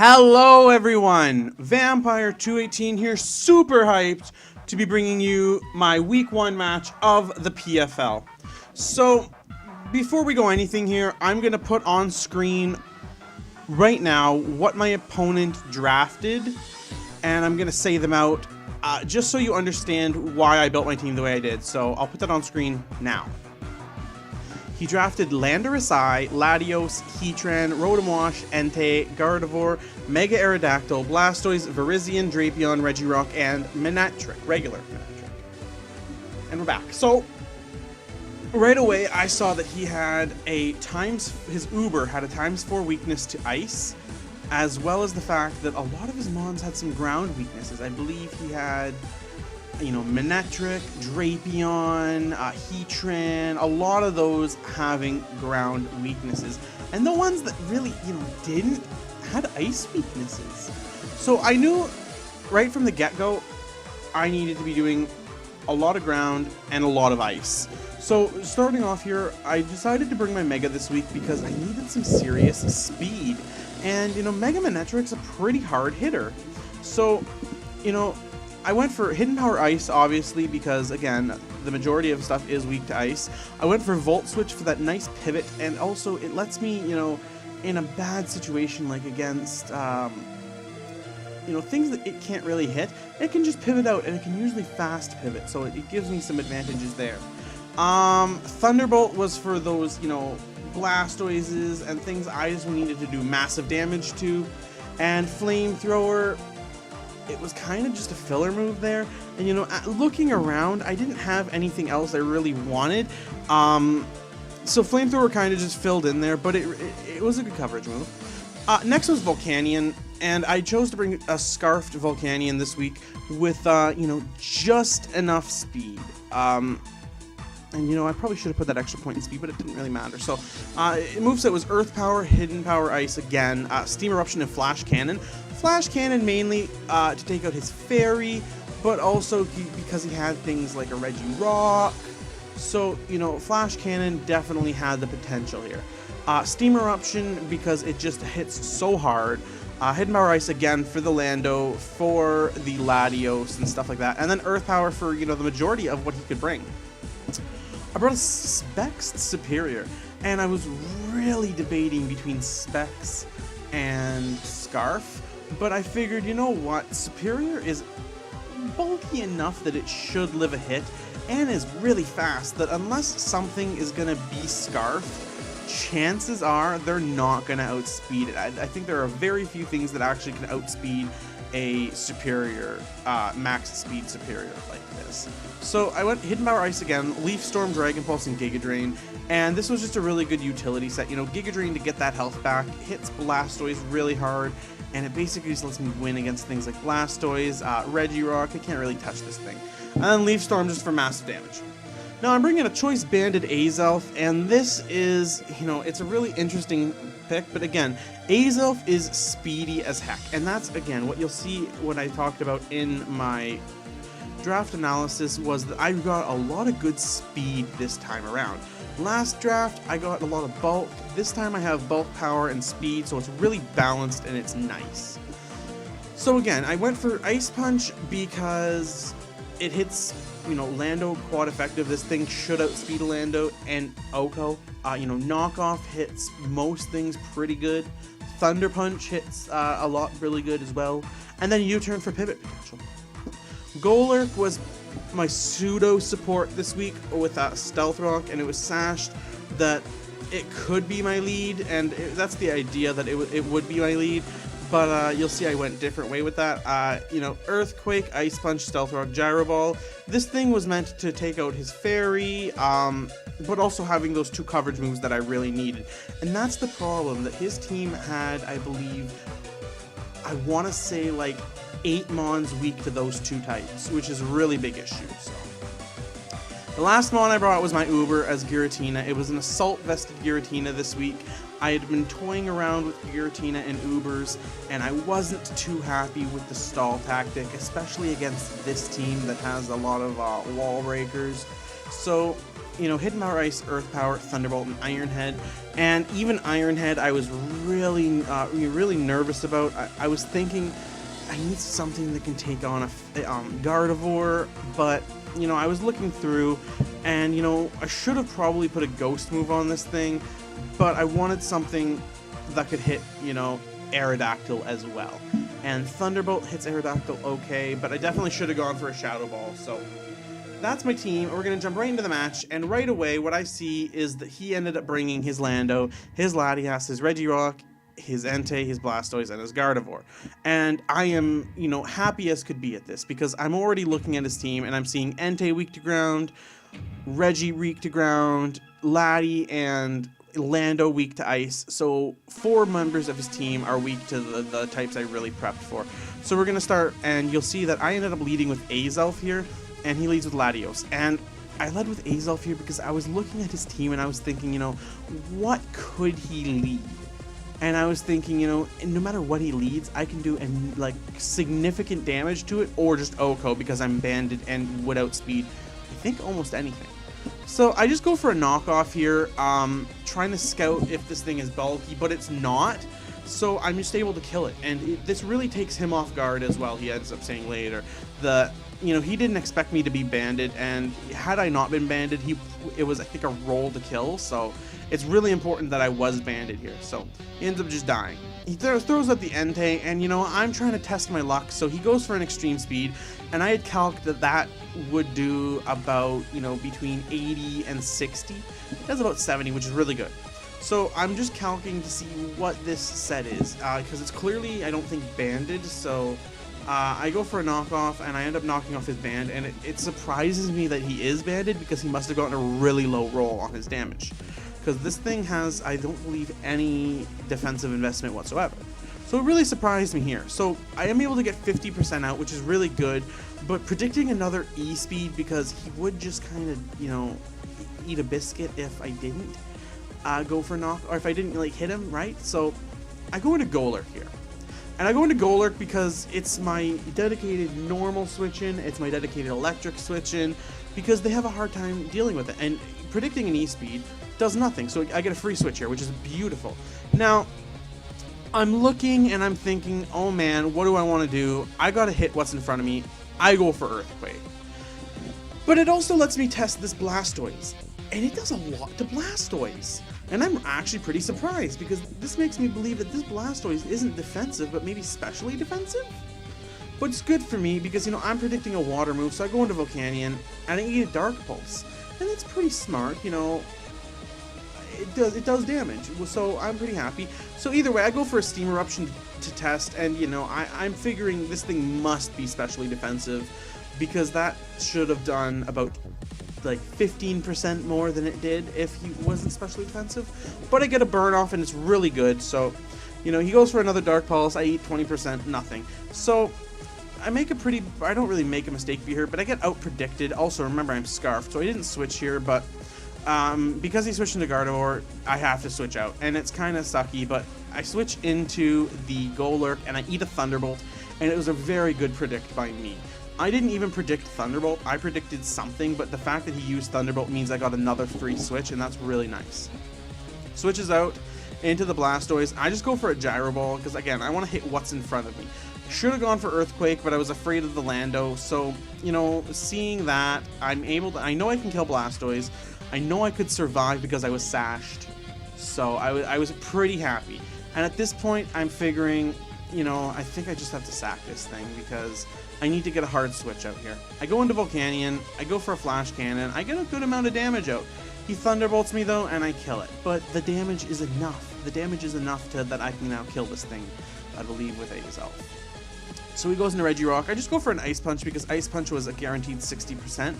Hello everyone, Vampire 218 here, super hyped to be bringing you my week 1 match of the PFL. So, before we go anything here, I'm going to put on screen right now what my opponent drafted, and I'm going to say them out just so you understand why I built my team the way I did. So, I'll put that on screen now. He drafted Landorus I, Latios, Heatran, Rotomwash, Entei, Gardevoir, Mega Aerodactyl, Blastoise, Virizion, Drapion, Regirock, and Manectric, regular Manectric. And we're back. So, right away I saw that he had his Uber had a ×4 weakness to Ice, as well as the fact that a lot of his mons had some ground weaknesses. I believe he had, Manectric, Drapion, Heatran, a lot of those having ground weaknesses. And the ones that really, didn't, had ice weaknesses. So I knew right from the get-go, I needed to be doing a lot of ground and a lot of ice. So starting off here, I decided to bring my Mega this week because I needed some serious speed. And, Mega Manectric's a pretty hard hitter. So, I went for Hidden Power Ice, obviously, because, again, the majority of stuff is weak to Ice. I went for Volt Switch for that nice pivot, and also it lets me, in a bad situation, like against, things that it can't really hit, it can just pivot out, and it can usually fast pivot, so it gives me some advantages there. Thunderbolt was for those, Blastoises and things I just needed to do massive damage to, and Flamethrower, it was kind of just a filler move there, and looking around, I didn't have anything else I really wanted, so Flamethrower kind of just filled in there, but it was a good coverage move. Next was Volcanion, and I chose to bring a Scarfed Volcanion this week with, just enough speed. And I probably should have put that extra point in speed, but it didn't really matter. So, moveset was Earth Power, Hidden Power Ice again, Steam Eruption, and Flash Cannon. Flash Cannon mainly to take out his Fairy, but also because he had things like a Regirock. So, Flash Cannon definitely had the potential here. Steam Eruption because it just hits so hard. Hidden Power Ice again for the Lando, for the Latios and stuff like that. And then Earth Power for, the majority of what he could bring. I brought a Specs Superior, and I was really debating between Specs and Scarf, but I figured, Superior is bulky enough that it should live a hit, and is really fast, that unless something is going to be Scarf, chances are they're not going to outspeed it. I think there are very few things that actually can outspeed a Superior, max speed Superior like this. So I went Hidden Power Ice again, Leaf Storm, Dragon Pulse, and Giga Drain, and this was just a really good utility set. Giga Drain to get that health back, hits Blastoise really hard, and it basically just lets me win against things like Blastoise, Regirock. I can't really touch this thing. And then Leaf Storm just for massive damage. Now I'm bringing a Choice Banded Azelf, and this is, it's a really interesting pick, but again, Azelf is speedy as heck, and that's, again, what you'll see what I talked about in my draft analysis was that I got a lot of good speed this time around. Last draft, I got a lot of bulk. This time I have bulk, power, and speed, so it's really balanced and it's nice. So again, I went for Ice Punch because it hits, Lando quad effective. This thing should outspeed Lando and Oko. Knockoff hits most things pretty good. Thunder Punch hits a lot really good as well. And then U-turn for pivot potential. Golurk was my pseudo support this week with Stealth Rock, and it was sashed that it could be my lead, and that's the idea that it would be my lead. But you'll see I went a different way with that. Earthquake, Ice Punch, Stealth Rock, Gyro Ball. This thing was meant to take out his Fairy, but also having those 2 coverage moves that I really needed. And that's the problem, that his team had, I believe, I want to say like 8 mons weak to those 2 types, which is a really big issue. So, the last mon I brought was my Uber as Giratina. It was an Assault Vested Giratina this week. I had been toying around with Giratina and Ubers, and I wasn't too happy with the stall tactic, especially against this team that has a lot of wall breakers. So, you know, Hidden Power Ice, Earth Power, Thunderbolt, and Iron Head. And even Iron Head, I was really, really nervous about. I was thinking, I need something that can take on a Gardevoir, but, you know, I was looking through, and, you know, I should have probably put a Ghost move on this thing, but I wanted something that could hit, you know, Aerodactyl as well. And Thunderbolt hits Aerodactyl okay, but I definitely should have gone for a Shadow Ball, so that's my team. We're going to jump right into the match, and right away what I see is that he ended up bringing his Lando, his Latias, his Regirock, his Entei, his Blastoise, and his Gardevoir. And I am, you know, happy as could be at this, because I'm already looking at his team, and I'm seeing Entei weak to ground, Reggie weak to ground, Laddie and Lando weak to ice. So 4 members of his team are weak to the types I really prepped for. So we're going to start, and you'll see that I ended up leading with Azelf here, and he leads with Latios. And I led with Azelf here because I was looking at his team, and I was thinking, you know, what could he lead? And I was thinking, you know, no matter what he leads, I can do like significant damage to it, or just OHKO because I'm banded and would outspeed, I think, almost anything. So I just go for a knockoff here, trying to scout if this thing is bulky, but it's not. So I'm just able to kill it, and this really takes him off guard as well. He ends up saying later that, you know, he didn't expect me to be banded, and had I not been banded, it was, I think, a roll to kill. So it's really important that I was banded here. So he ends up just dying. He throws out the Entei, and, you know, I'm trying to test my luck, so he goes for an extreme speed, and I had calced that would do about, you know, between 80 and 60. It does about 70, which is really good. So I'm just calculating to see what this set is, because it's clearly, I don't think, banded. So I go for a knockoff, and I end up knocking off his band, and it surprises me that he is banded, because he must have gotten a really low roll on his damage. Because this thing has, I don't believe, any defensive investment whatsoever. So it really surprised me here. So I am able to get 50% out, which is really good, but predicting another E-speed, because he would just kind of, you know, eat a biscuit if I didn't go for a knock, or if I didn't, like, hit him, right? So I go into Golurk here. And I go into Golurk because it's my dedicated normal switch-in, it's my dedicated electric switch-in, because they have a hard time dealing with it. And predicting an E-speed does nothing, so I get a free switch here, which is beautiful. Now, I'm looking and I'm thinking, oh man, what do I want to do? I gotta hit what's in front of me. I go for Earthquake. But it also lets me test this Blastoise, and it does a lot to Blastoise. And I'm actually pretty surprised, because this makes me believe that this Blastoise isn't defensive, but maybe specially defensive? But it's good for me, because, you know, I'm predicting a water move, so I go into Volcanion, and I eat a Dark Pulse. And it's pretty smart, you know. It does damage, so I'm pretty happy. So either way, I go for a Steam Eruption to test, and, you know, I'm figuring this thing must be specially defensive, because that should have done about, like, 15% more than it did if he wasn't specially defensive. But I get a burn off, and it's really good. So, you know, he goes for another Dark Pulse. I eat 20%, nothing. So I don't really make a mistake here, but I get out predicted. Also, remember, I'm Scarfed, so I didn't switch here, but because he switched into Gardevoir, I have to switch out, and it's kind of sucky, but I switch into the Golurk, and I eat a Thunderbolt, and it was a very good predict by me. I didn't even predict Thunderbolt, I predicted something, but the fact that he used Thunderbolt means I got another free switch, and that's really nice. Switches out into the Blastoise. I just go for a Gyro Ball, because, again, I want to hit what's in front of me. Should have gone for Earthquake, but I was afraid of the Lando, so, you know, seeing that, I know I can kill Blastoise. I know I could survive because I was sashed, so I was pretty happy. And at this point, I'm figuring, you know, I think I just have to sack this thing, because I need to get a hard switch out here. I go into Volcanion, I go for a Flash Cannon, I get a good amount of damage out. He Thunderbolts me, though, and I kill it. But the damage is enough. The damage is enough that I can now kill this thing, I believe, with Azelf. So he goes into Regirock. I just go for an Ice Punch, because Ice Punch was a guaranteed 60%.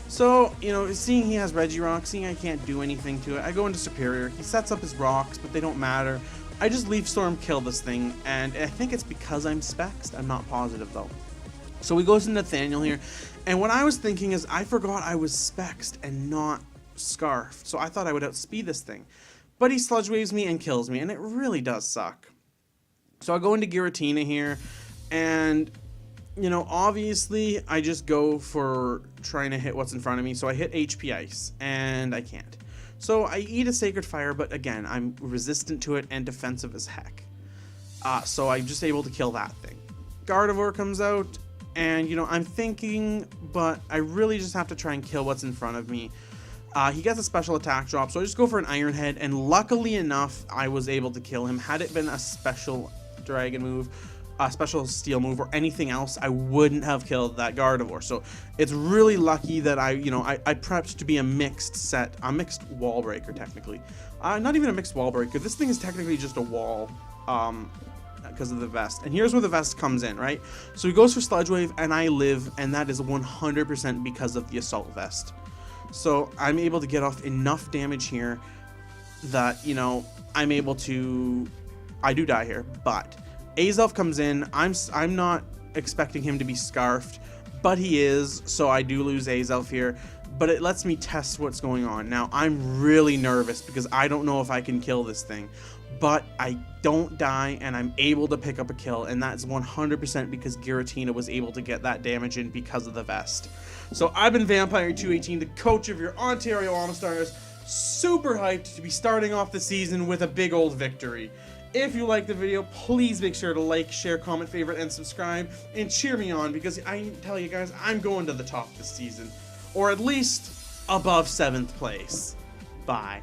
So, you know, seeing he has Regirock, seeing I can't do anything to it, I go into Superior. He sets up his rocks, but they don't matter. I just Leaf Storm, kill this thing, and I think it's because I'm Spexed. I'm not positive, though. So he goes into Nathaniel here, and what I was thinking is I forgot I was Spexed and not Scarfed, so I thought I would outspeed this thing. But he Sludge Waves me and kills me, and it really does suck. So I go into Giratina here, and you know, obviously I just go for trying to hit what's in front of me. So I hit HP Ice, and I can't. So I eat a Sacred Fire, but again, I'm resistant to it and defensive as heck. So I'm just able to kill that thing. Gardevoir comes out, and, you know, I'm thinking, but I really just have to try and kill what's in front of me. He gets a special attack drop, so I just go for an Iron Head, and luckily enough, I was able to kill him. Had it been a special Dragon move, a special Steel move, or anything else, I wouldn't have killed that Gardevoir. So it's really lucky that I prepped to be a mixed Wall Breaker, technically. Not even a mixed Wall Breaker. This thing is technically just a wall, because of the vest. And here's where the vest comes in, right? So he goes for Sludge Wave, and I live, and that is 100% because of the Assault Vest. So I'm able to get off enough damage here that, you know, I'm able to... I do die here, but Azelf comes in. I'm not expecting him to be Scarfed, but he is, so I do lose Azelf here. But it lets me test what's going on. Now, I'm really nervous because I don't know if I can kill this thing. But I don't die, and I'm able to pick up a kill, and that's 100% because Giratina was able to get that damage in because of the vest. So I've been Vampire218, the coach of your Ontario All-Stars, super hyped to be starting off the season with a big old victory. If you liked the video, please make sure to like, share, comment, favorite, and subscribe, and cheer me on, because I tell you guys, I'm going to the top this season, or at least above 7th place. Bye.